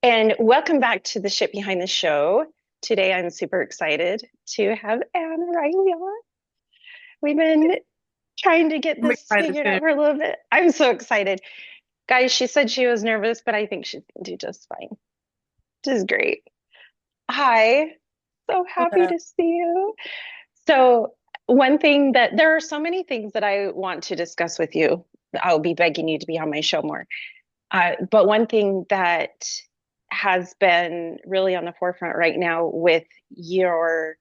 And welcome back to the Ship Behind the Show. Today I'm super excited to have Anne Riley on. We've been trying to get I'm this excited figured too. out for a little bit. I'm so excited. Guys, she said she was nervous, but I think she's gonna do just fine. This is great. Hi, so happy Uh, to see you. So, one thing that there are so many things that I want to discuss with you. I'll be begging you to be on my show more. But one thing that has been really on the forefront right now with your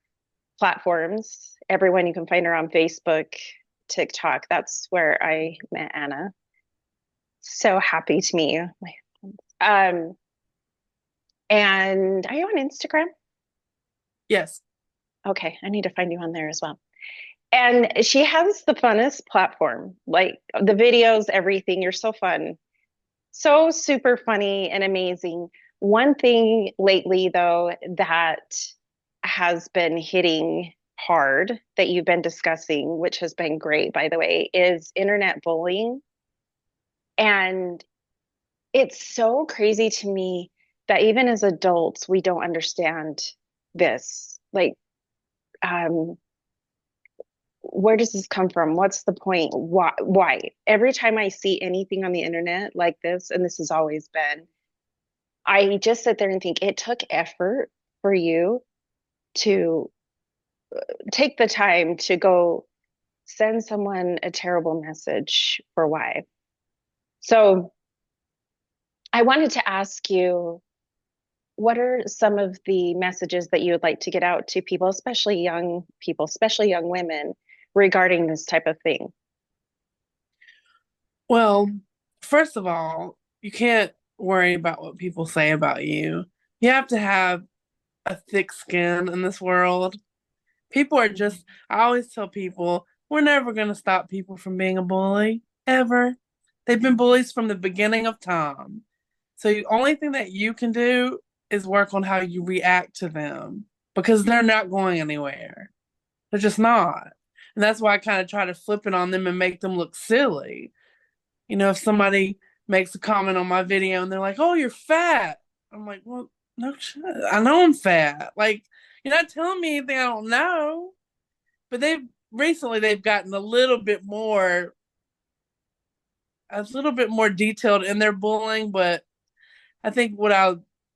platforms, everyone you can find her on Facebook, TikTok. That's where I met Anna. So happy to meet you. Um, and are you on Instagram? yes. Okay, I need to find you on there as well. And she has the funnest platform, like the videos, everything. You're so fun. So super funny and amazing. One thing lately, though, that has been hitting hard that you've been discussing, which has been great, by the way, is internet bullying. And it's so crazy to me that even as adults, we don't understand this. Like, um, where does this come from? What's the point? Why? Why? Every time I see anything on the internet like this, and this has always been, I just sit there and think it took effort for you to take the time to go send someone a terrible message for why. So I wanted to ask you, what are some of the messages that you would like to get out to people, especially young women, regarding this type of thing? Well, first of all, you can't worry about what people say about you. You have to have a thick skin in this world. People are Mhm. just, I always tell people, we're never going to stop people from being a bully, ever. They've been bullies from the beginning of time. So the only thing that you can do is work on how you react to them because they're not going anywhere. They're just not. And that's why I kind of try to flip it on them and make them look silly. If somebody makes a comment on my video and they're like, "Oh, you're fat," I'm like, "Well, no shit. I know I'm fat. Like, you're not telling me anything I don't know." But they've gotten a little bit more detailed in their bullying. But I think what I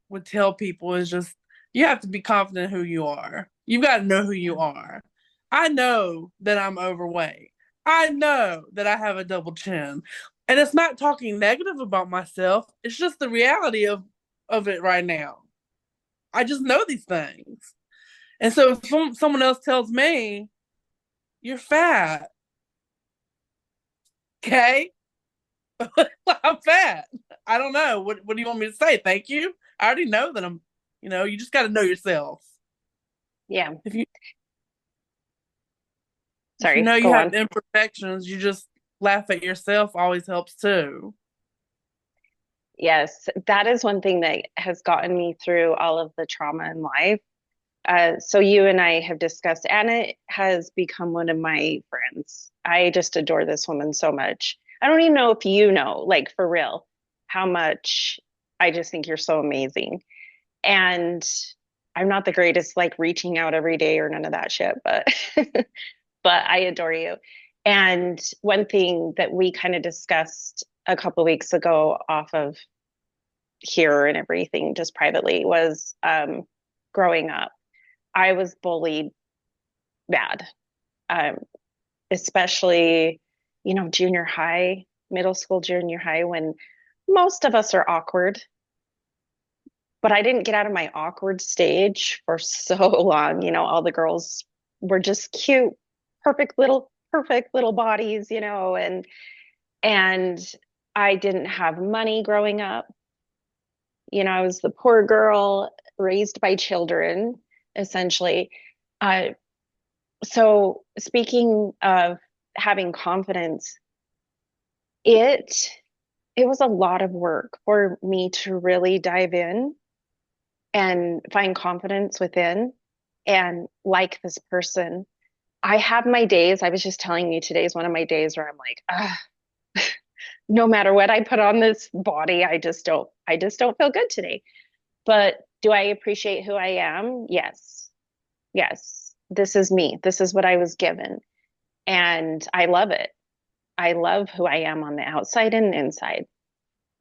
would tell people is just you have to be confident in who you are. You've got to know who Yeah. you are. I know that I'm overweight. I know that I have a double chin. And it's not talking negative about myself. It's just the reality of it right now. I just know these things. And so if someone else tells me, you're fat, okay? I'm fat. I don't know. What do you want me to say? Thank you. I already know that you just got to know yourself. Yeah. If you if you Sorry, know you go have on. imperfections, you just laugh at yourself always helps too. Yes, that is one thing that has gotten me through all of the trauma in life. So you and I have discussed, Anna has become one of my friends. I just adore this woman so much. I don't even know if you know, like for real, how much I just think you're so amazing. And I'm not the greatest, like reaching out every day or none of that shit, but but I adore you. And one thing that we kind of discussed a couple of weeks ago off of here and everything, just privately, was growing up. I was bullied bad, um, especially, junior high, middle school, junior high, when most of us are awkward. But I didn't get out of my awkward stage for so long. All the girls were just cute, perfect little bodies, and I didn't have money growing up. I was the poor girl raised by children, essentially. Uh, so speaking of having confidence, it it was a lot of work for me to really dive in and find confidence within and like this person. I have my days. I was just telling you today is one of my days where I'm like, no matter what I put on this body, I just don't feel good today. But do I appreciate who I am? Yes. Yes. This is me. This is what I was given. And I love it. I love who I am on the outside and inside.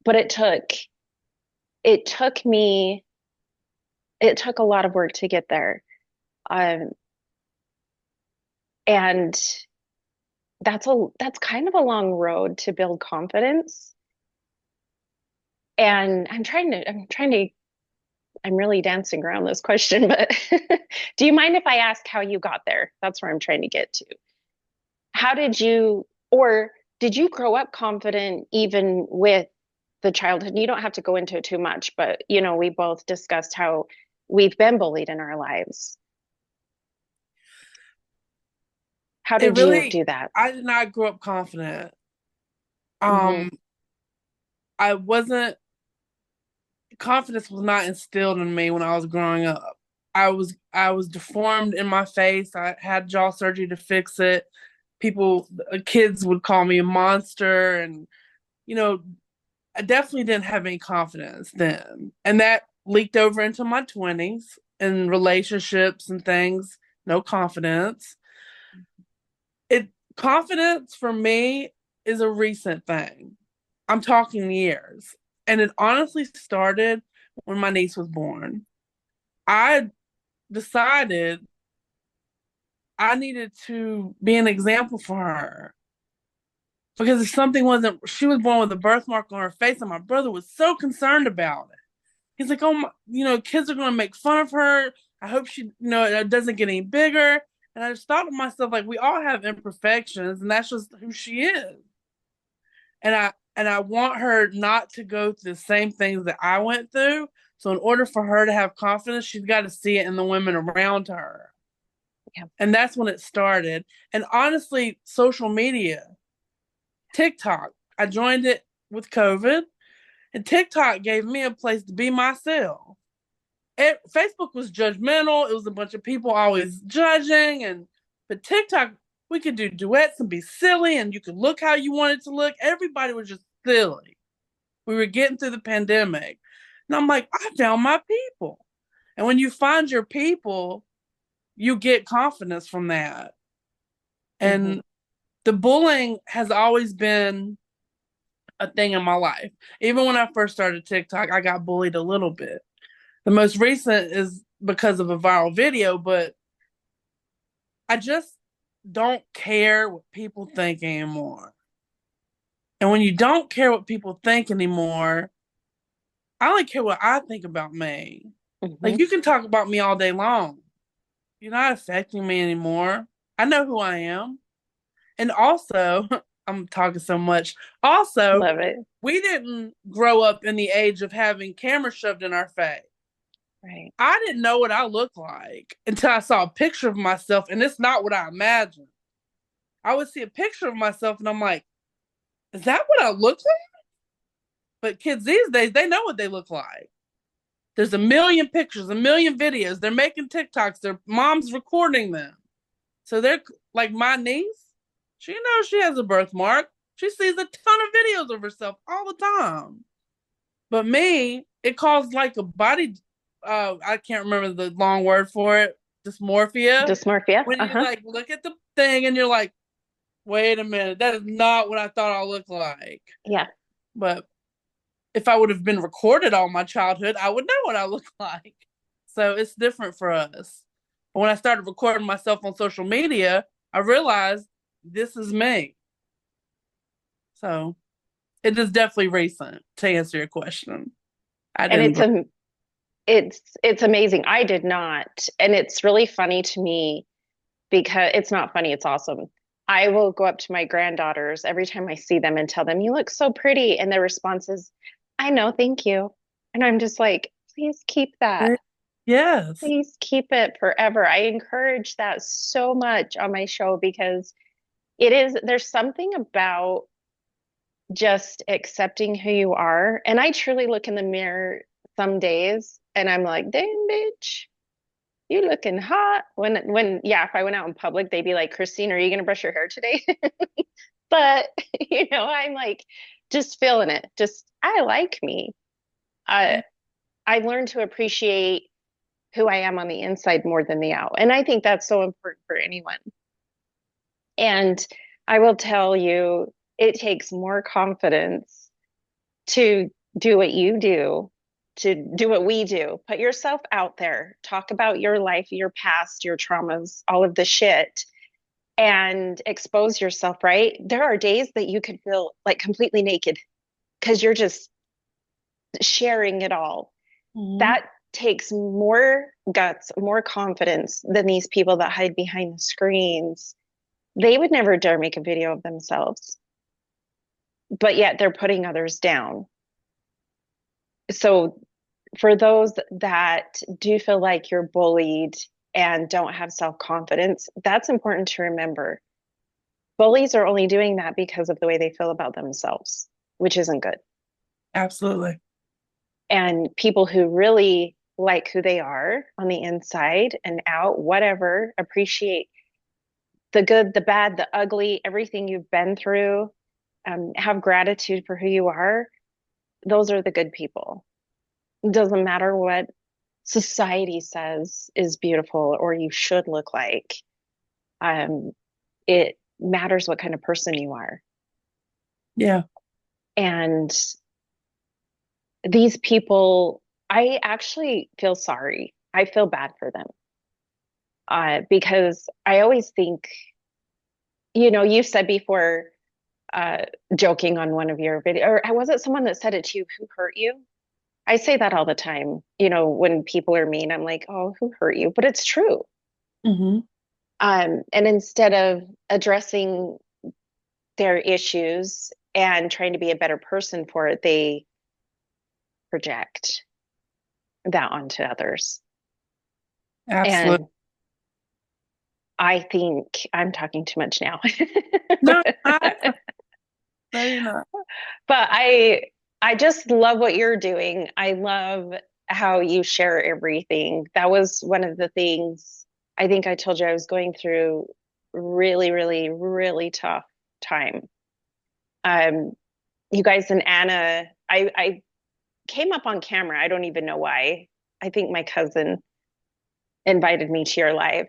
But it took me, it took a lot of work to get there. Um, and that's kind of a long road to build confidence. And I'm really dancing around this question, but do you mind if I ask how you got there? That's where I'm trying to get to. How did you, or did you grow up confident even with the childhood? You don't have to go into it too much, but we both discussed how we've been bullied in our lives. How It did you really, do that? I did not grow up confident. Hmm. Um, I wasn't, confidence was not instilled in me when I was growing up. I was deformed in my face. I had jaw surgery to fix it. People, kids would call me a monster, and you know, I definitely didn't have any confidence then. And that leaked over into my 20s and relationships and things, no confidence. It Confidence for me is a recent thing. I'm talking years. And it honestly started when my niece was born. I decided I needed to be an example for her because if something wasn't, she was born with a birthmark on her face, and my brother was so concerned about it. He's like, oh, my, kids are going to make fun of her. I hope she, it doesn't get any bigger. And I just thought to myself, like, we all have imperfections, and that's just who she is. And I want her not to go through the same things that I went through. So in order for her to have confidence, she's got to see it in the women around her. Yeah. And that's when it started. And honestly, social media, TikTok, I joined it with COVID, and TikTok gave me a place to be myself. Facebook was judgmental. It was a bunch of people always judging, but TikTok, we could do duets and be silly, and you could look how you wanted to look. Everybody was just silly. We were getting through the pandemic, and I'm like, I found my people. And when you find your people, you get confidence from that. Hmm. And the bullying has always been a thing in my life. Even when I first started TikTok, I got bullied a little bit. The most recent is because of a viral video, but I just don't care what people think anymore. And when you don't care what people think anymore, I only care what I think about me. Like, Hmm. you can talk about me all day long. You're not affecting me anymore. I know who I am. And also, I'm talking so much. Also, Love it. we didn't grow up in the age of having cameras shoved in our face. Right. I didn't know what I looked like until I saw a picture of myself, and it's not what I imagined. I would see a picture of myself, and I'm like, is that what I look like? But kids these days, they know what they look like. There's a million pictures, a million videos. They're making TikToks. Their mom's recording them. So they're like my niece. She knows she has a birthmark. She sees a ton of videos of herself all the time. But me, it caused like a body. I can't remember the long word for it. Dysmorphia. Dysmorphia. When you Uh-huh. like look at the thing and you're like, wait a minute, that is not what I thought I looked like. Yeah. But if I would have been recorded all my childhood, I would know what I look like. So it's different for us. But when I started recording myself on social media, I realized this is me. So it is definitely recent to answer your question. I And didn't. it's amazing. I did not. And it's really funny to me because it's not funny, it's awesome. I will go up to my granddaughters every time I see them and tell them, "You look so pretty." And their response is, "I know, thank you." And I'm just like, please keep that. Yes. Please keep it forever. I encourage that so much on my show because there's something about just accepting who you are. And I truly look in the mirror some days and I'm like, damn, bitch, you looking hot. Yeah, if I went out in public, they'd be like, Christine, are you going to brush your hair today? But, I'm like, just feeling it. Just, I like me. I, I've learned to appreciate who I am on the inside more than the out. And I think that's so important for anyone. And I will tell you, it takes more confidence to do what you do, to do what we do. Put yourself out there, talk about your life, your past, your traumas, all of the shit, and expose yourself, right? There are days that you can feel like completely naked because you're just sharing it all. Hmm. That takes more guts, more confidence than these people that hide behind the screens. They would never dare make a video of themselves, but yet they're putting others down. So, for those that do feel like you're bullied and don't have self confidence, that's important to remember. Bullies are only doing that because of the way they feel about themselves, which isn't good. Absolutely. And people who really like who they are on the inside and out, whatever, appreciate the good, the bad, the ugly, everything you've been through, have gratitude for who you are, those are the good people. It doesn't matter what society says is beautiful or you should look like. Um, it matters what kind of person you are. Yeah. And these people, I actually feel sorry. I feel bad for them because I always think, you said before, uh, joking on one of your videos, or was it someone that said it to you, who hurt you? I say that all the time. When people are mean, I'm like, oh, who hurt you? But it's true. Hmm. And instead of addressing their issues and trying to be a better person for it, they project that onto others. Absolutely. And I think I'm talking too much now. No, no, you're not. But I just love what you're doing. I love how you share everything. That was one of the things I think I told you I was going through really, really, really tough time. Um, you guys and Anna, I came up on camera. I don't even know why. I think my cousin invited me to your live.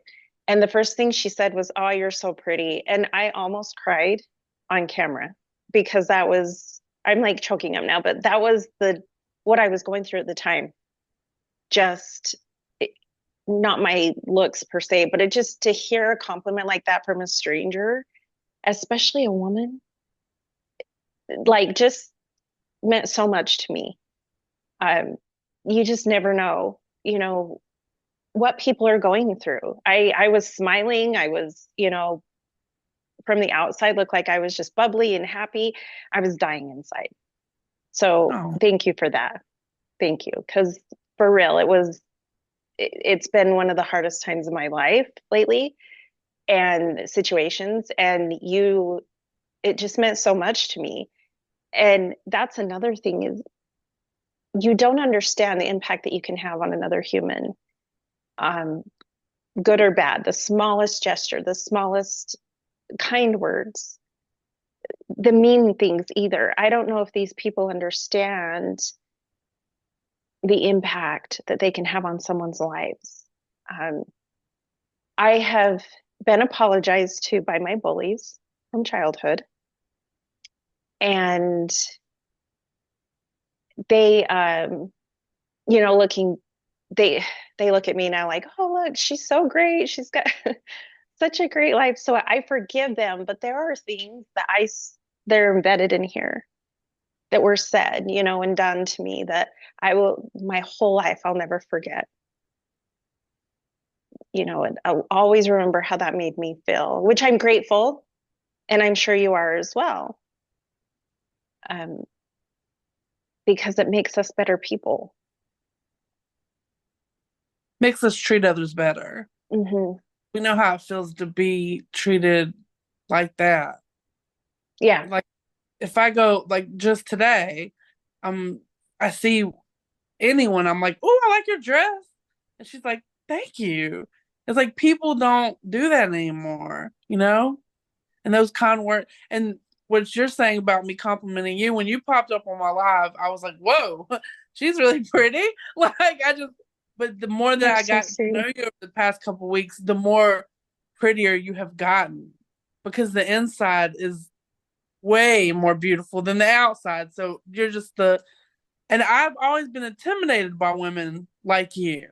And the first thing she said was, "Oh, you're so pretty." And I almost cried on camera because I'm like choking up now, but that was what I was going through at the time. Just it, not my looks per se, but it just to hear a compliment like that from a stranger, especially a woman, like just meant so much to me. Um, you just never know, what people are going through. I was smiling. I was, from the outside looked like I was just bubbly and happy. I was dying inside. So Oh, thank you for that. Thank you. Because for real, it's been one of the hardest times of my life lately and situations. And it just meant so much to me. And that's another thing is you don't understand the impact that you can have on another human, um, good or bad, the smallest gesture, the smallest kind words, the mean things either. I don't know if these people understand the impact that they can have on someone's lives. Um, I have been apologized to by my bullies from childhood, and they, looking, they look at me now like, oh, look, she's so great. She's got such a great life. So I forgive them, but there are things that they're embedded in here that were said, and done to me that my whole life, I'll never forget. And I'll always remember how that made me feel, which I'm grateful, and I'm sure you are as well, um, because it makes us better people. makes us treat others better. Hmm. We know how it feels to be treated like that. Yeah. Like if I go like just today, um, I see anyone, I'm like, "Oh, I like your dress," and she's like, "Thank you." It's like people don't do that anymore, you know? And those kind words, and what you're saying about me complimenting you. When you popped up on my live, I was like, whoa, she's really pretty. Like I just, but the more that You're I so got to know sweet. you over the past couple weeks, the more prettier you have gotten because the inside is way more beautiful than the outside. So you're just and I've always been intimidated by women like you.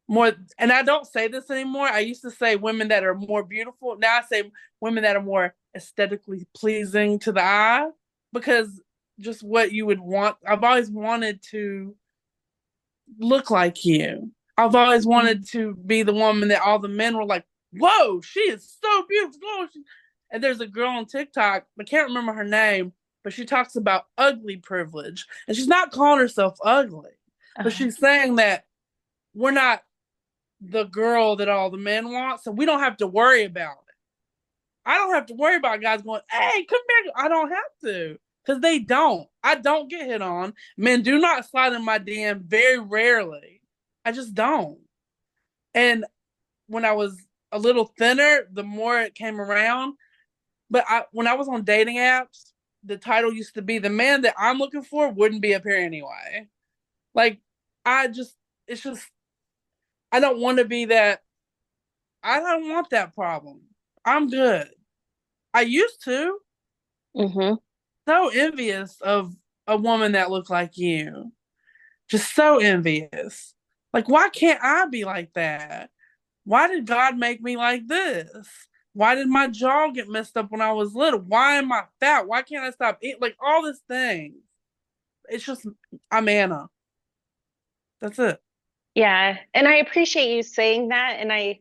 More, and I don't say this anymore. I used to say women that are more beautiful. Now I say women that are more aesthetically pleasing to the eye because just what you would want. I've always wanted to look like you. I've always Mm. wanted to be the woman that all the men were like, "Whoa, she is so beautiful." And there's a girl on TikTok, I can't remember her name, but she talks about ugly privilege. And she's not calling herself ugly, but Uh, she's saying that we're not the girl that all the men want, so we don't have to worry about it. I don't have to worry about guys going, "Hey, come here." I don't have to because they don't. I don't get hit on. Men do not slide in my DM very rarely. I just don't. And when I was a little thinner, the more it came around. But when I was on dating apps, the title used to be "The man that I'm looking for wouldn't be up here anyway." Like, I just, it's just, I don't want to be that. I don't want that problem. I'm good. I used to. mm-hmm. So envious of a woman that looked like you. Just so envious. Like, why can't I be like that? Why did God make me like this? Why did my jaw get messed up when I was little? Why am I fat? Why can't I stop eating? Like all these things. It's just I'm Anna. That's it. Yeah, and I appreciate you saying that, and I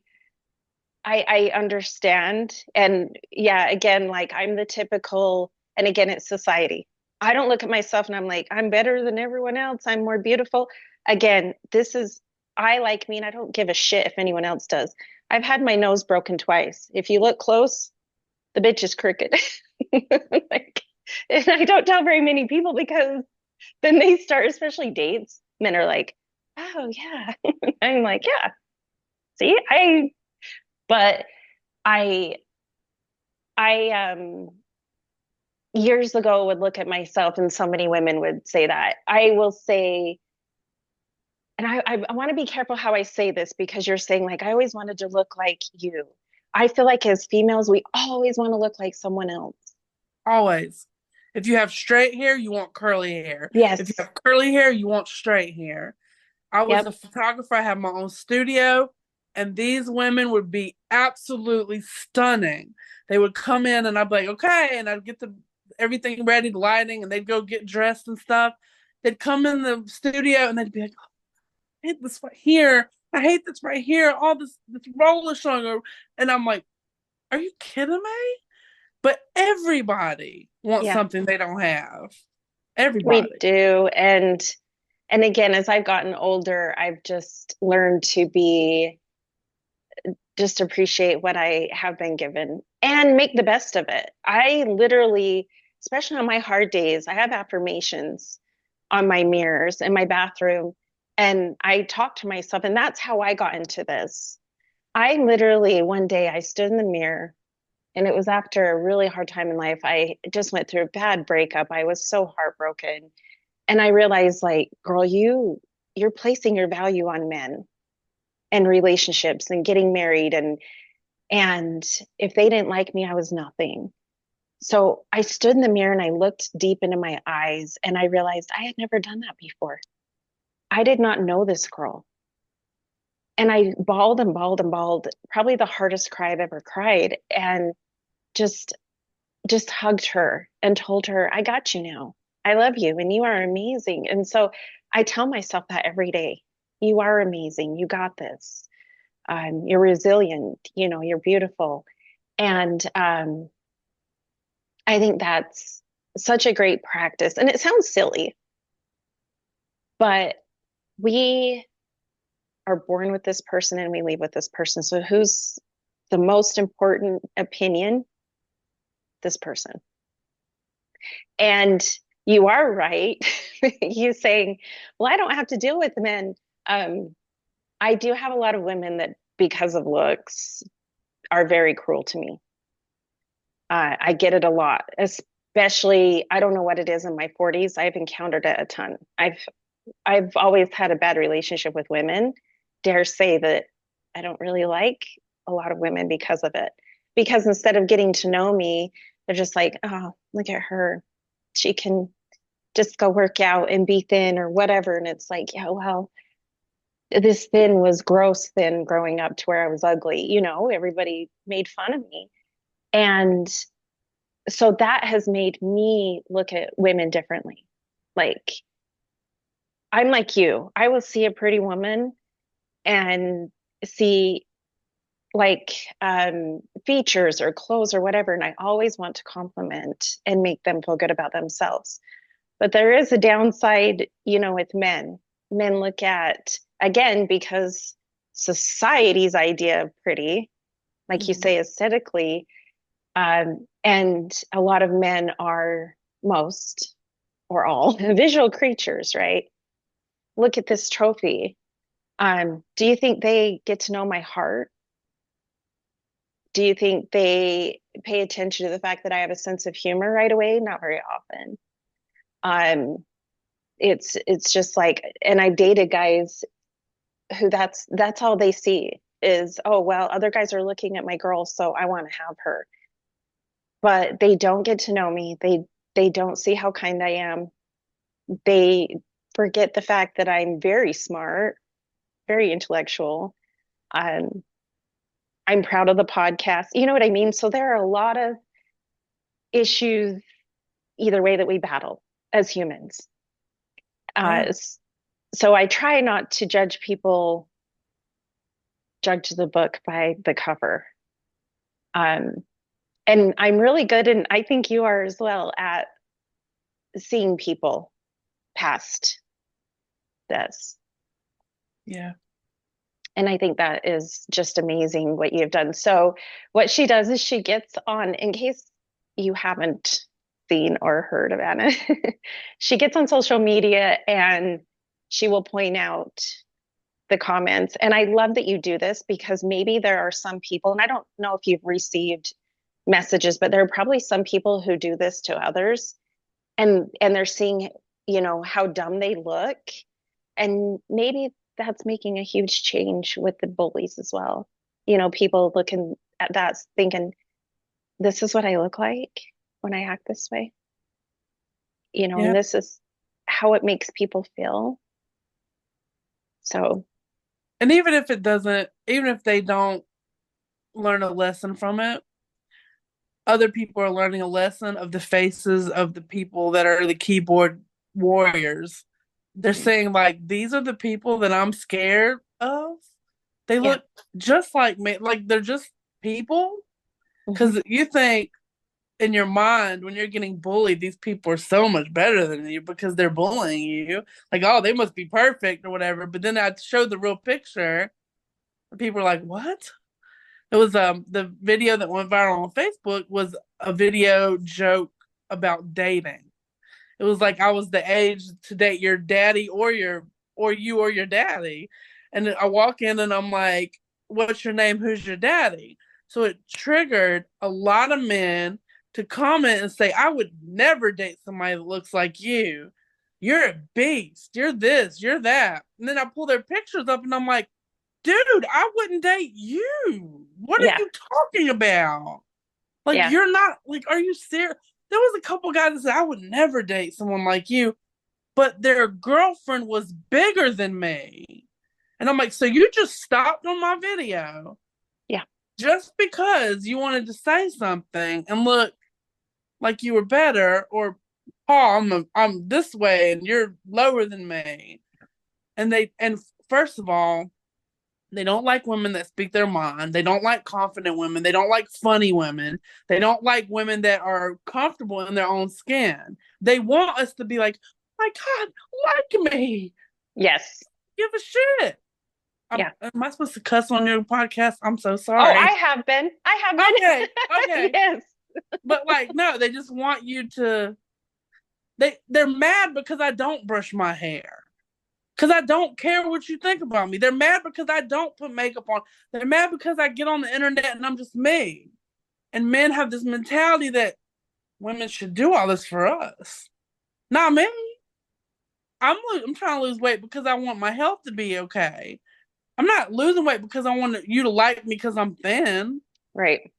understand. And yeah, again, like I'm the typical, and again, it's society. I don't look at myself and I'm like, I'm better than everyone else. I'm more beautiful. Again, this is, I like me and I don't give a shit if anyone else does. I've had my nose broken twice. If you look close, the bitch is crooked. Like, and I don't tell very many people because then they start, especially dates, men are like, oh yeah. I'm like, yeah, see, but I I years ago would look at myself and so many women would say that. I will say, and I want to be careful how I say this because you're saying like I always wanted to look like you. I feel like as females, we always want to look like someone else. Always. If you have straight hair, you want curly hair. If you Yes. have curly hair, you want straight hair. I was a Yep. photographer, I had my own studio, and these women would be absolutely stunning. They would come in and I'd be like, okay, and I'd get the everything ready, the lighting, and they'd go get dressed and stuff. They'd come in the studio and they'd be like, oh, I hate this right here. I hate this right here. All this roller showing. And I'm like, are you kidding me? But everybody wants Yeah, something they don't have. we Everybody. do. And again, as I've gotten older, I've just learned to be just appreciate what I have been given and make the best of it. I literally, especially on my hard days, I have affirmations on my mirrors in my bathroom and I talk to myself. And that's how I got into this. I literally, one day, I stood in the mirror and it was after a really hard time in life. I just went through a bad breakup. I was so heartbroken. And I realized, like, girl, you're placing your value on men and relationships and getting married and if they didn't like me, I was nothing. So I stood in the mirror and I looked deep into my eyes and I realized I had never done that before. I did not know this girl. And I bawled and bawled and bawled, probably the hardest cry I've ever cried, and just just hugged her and told her, I got you now. I love you and you are amazing. And so I tell myself that every day. You are amazing. You got this. You're resilient. You know, you're beautiful. And I think that's such a great practice. And it sounds silly, but we are born with this person and we leave with this person. So who's the most important opinion? This person. And you are right. You saying, well, I don't have to deal with men. Um, I do have a lot of women that, because of looks, are very cruel to me. I get it a lot. especially, I don't know what it is in my 40s. I've encountered it a ton. I've always had a bad relationship with women. Dare say that I don't really like a lot of women because of it. Because instead of getting to know me, they're just like, oh, look at her. She can just go work out and be thin or whatever. And it's like, yeah, well, this thin was gross thin growing up to where I was ugly. Everybody made fun of me. And so that has made me look at women differently. Like, I'm like you. I will see a pretty woman and see like features or clothes or whatever, and I always want to compliment and make them feel good about themselves. But there is a downside, with men. Men look at, again, because society's idea of pretty, like you Mhm. say, aesthetically, and a lot of men are most or all visual creatures, right? Look at this trophy. Do you think they get to know my heart? Do you think they pay attention to the fact that I have a sense of humor right away? Not very often. Um, it's just like, and I've dated guys who that's all they see is, oh well, other guys are looking at my girl, so I want to have her. But they don't get to know me. They don't see how kind I am. They forget the fact that I'm very smart, very intellectual. Um, I'm proud of the podcast. You know what I mean? So there are a lot of issues either way that we battle as humans. Yeah. Uh, so I try not to judge the book by the cover. Um, and I'm really good, and I think you are as well, at seeing people past this. Yeah. And I think that is just amazing what you've done. So, what she does is she gets on, in case you haven't seen or heard of Anna, she gets on social media and she will point out the comments. And I love that you do this because maybe there are some people, and I don't know if you've received messages, but there are probably some people who do this to others and they're seeing, how dumb they look. And maybe that's making a huge change with the bullies as well. People looking at that thinking, this is what I look like when I act this way, Yeah. and this is how it makes people feel. So, And even if it doesn't, even if they don't learn a lesson from it, other people are learning a lesson of the faces of the people that are the keyboard warriors. They're saying, like, these are the people that I'm scared of. They yeah. look just like me, like they're just people. Hmm. Because you think in your mind when you're getting bullied, these people are so much better than you because they're bullying you. Like, oh, they must be perfect or whatever. But then I showed the real picture, and people are like, "What?" It was the video that went viral on Facebook was a video joke about dating. It was like I was the age to date your daddy or you or your daddy. And I walk in and I'm like, "What's your name? Who's your daddy?" So it triggered a lot of men to comment and say, "I would never date somebody that looks like you. You're a beast. You're this, you're that." And then I pull their pictures up and I'm like, "Dude, I wouldn't date you. What are Yeah. you talking about? Like, Yeah. you're not, like, are you serious?" There was a couple guys that said, "I would never date someone like you," but their girlfriend was bigger than me. And I'm like, so you just stopped on my video Yeah. just because you wanted to say something and look like you were better, or Paul, I'm this way and you're lower than me. And first of all, they don't like women that speak their mind. They don't like confident women. They don't like funny women. They don't like women that are comfortable in their own skin. They want us to be like, "My God, like me." Yes. Give a shit. Yeah. Am I supposed to cuss on your podcast? I'm so Oh, I sorry. have been. I have Okay, been. okay. Yes. But like, no, they just want you to. They're mad because I don't brush my hair. Because I don't care what you think about me. They're mad because I don't put makeup on. They're mad because I get on the internet and I'm just me. And men have this mentality that women should do all this for us. Not me. I'm trying to lose weight because I want my health to be okay. I'm not losing weight because I want you to like me because I'm thin. Right.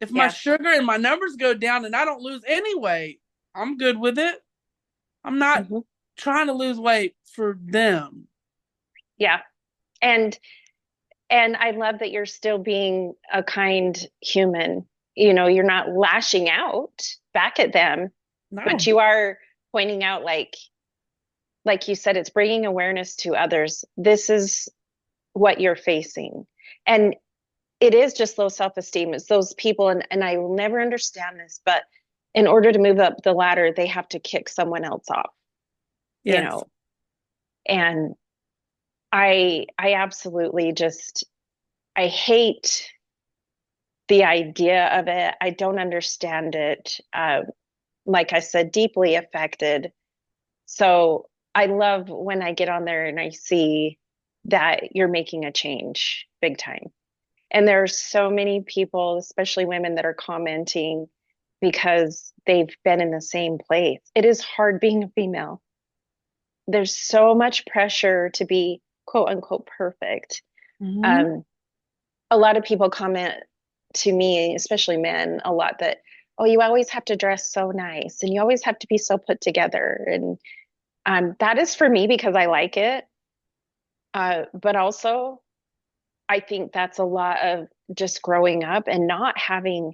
If my Yeah. sugar and my numbers go down and I don't lose any weight, I'm good with it. I'm not Hmm. trying to lose weight for them. Yeah. And I love that you're still being a kind human. You know, you're not lashing out back at them, but No. you are pointing out, like you said, it's bringing awareness to others. This is what you're facing. And it is just low self-esteem. It's those people, and I will never understand this, but in order to move up the ladder, they have to kick someone else off, you Yes. know. And I absolutely just I hate the idea of it. I don't understand it. Like I said, deeply affected. So I love when I get on there and I see that you're making a change big time. And there are so many people, especially women, that are commenting because they've been in the same place. It is hard being a female. There's so much pressure to be quote unquote perfect. Mm-hmm. Um, a lot of people comment to me, especially men, a lot that, oh, you always have to dress so nice and you always have to be so put together. And that is for me because I like it. But also, I think that's a lot of just growing up and not having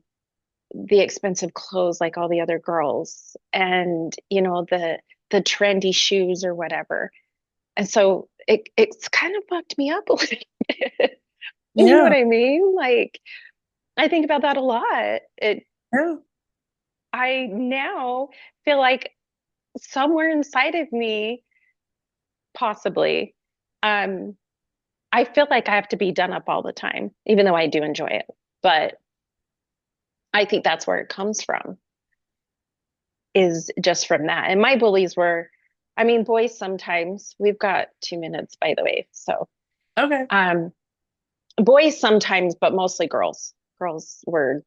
the expensive clothes like all the other girls and, the trendy shoes or whatever. And so it's kind of fucked me up a little bit. You know what Yeah. I mean? Like, I think about that a lot. Yeah. I now feel like somewhere inside of me, possibly, um, I feel like I have to be done up all the time, even though I do enjoy it. But I think that's where it comes from, is just from that. And my bullies were, I mean, boys sometimes, we've got 2 minutes, by the way. So, Okay. um, boys sometimes, but mostly girls. Girls were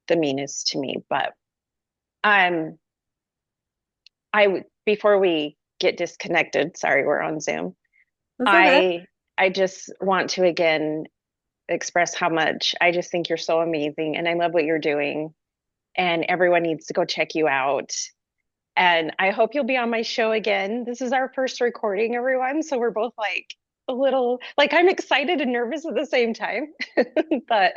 the meanest to me. But um, before we get disconnected, sorry, we're on Zoom. That's okay. I just want to again express how much I just think you're so amazing and I love what you're doing. And everyone needs to go check you out. And I hope you'll be on my show again. This is our first recording, everyone. So we're both like a little, like, I'm excited and nervous at the same time. But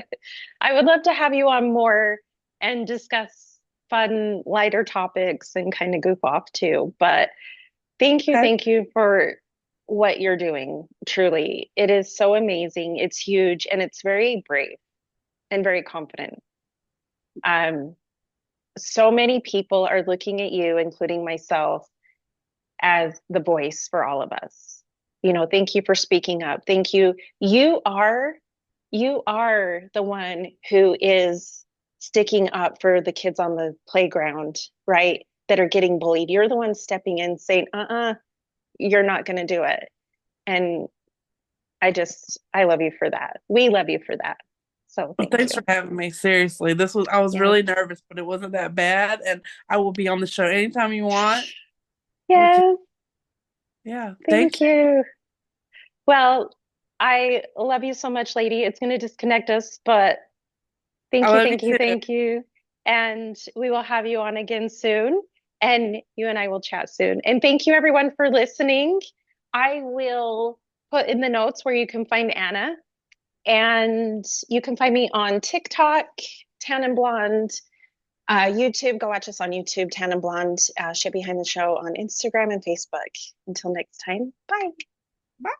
I would love to have you on more and discuss fun, lighter topics and kind of goof off too. But Okay. thank you for what you're doing. Truly, it is so amazing. It's huge and it's very brave and very confident. Um, so many people are looking at you, including myself, as the voice for all of us. Thank you for speaking up. Thank you. You are the one who is sticking up for the kids on the playground, right? That are getting bullied. You're the one stepping in saying, you're not going to do it. And I love you for that. We love you for that. So Well, thank thanks for you. having me. Seriously, I was Yes. really nervous, but it wasn't that bad, and I will be on the show anytime you want. We can, Yes. yeah. Thank Thank you. you. Well, I love you so much, lady. It's going to disconnect us, but I thank you, love you thank you, too. thank you. And we will have you on again soon. And you and I will chat soon. And thank you, everyone, for listening. I will put in the notes where you can find Anna. And you can find me on TikTok, Tan and Blonde, YouTube. Go watch us on YouTube, Tan and Blonde, Shit Behind the Show on Instagram and Facebook. Until next time, bye. Bye.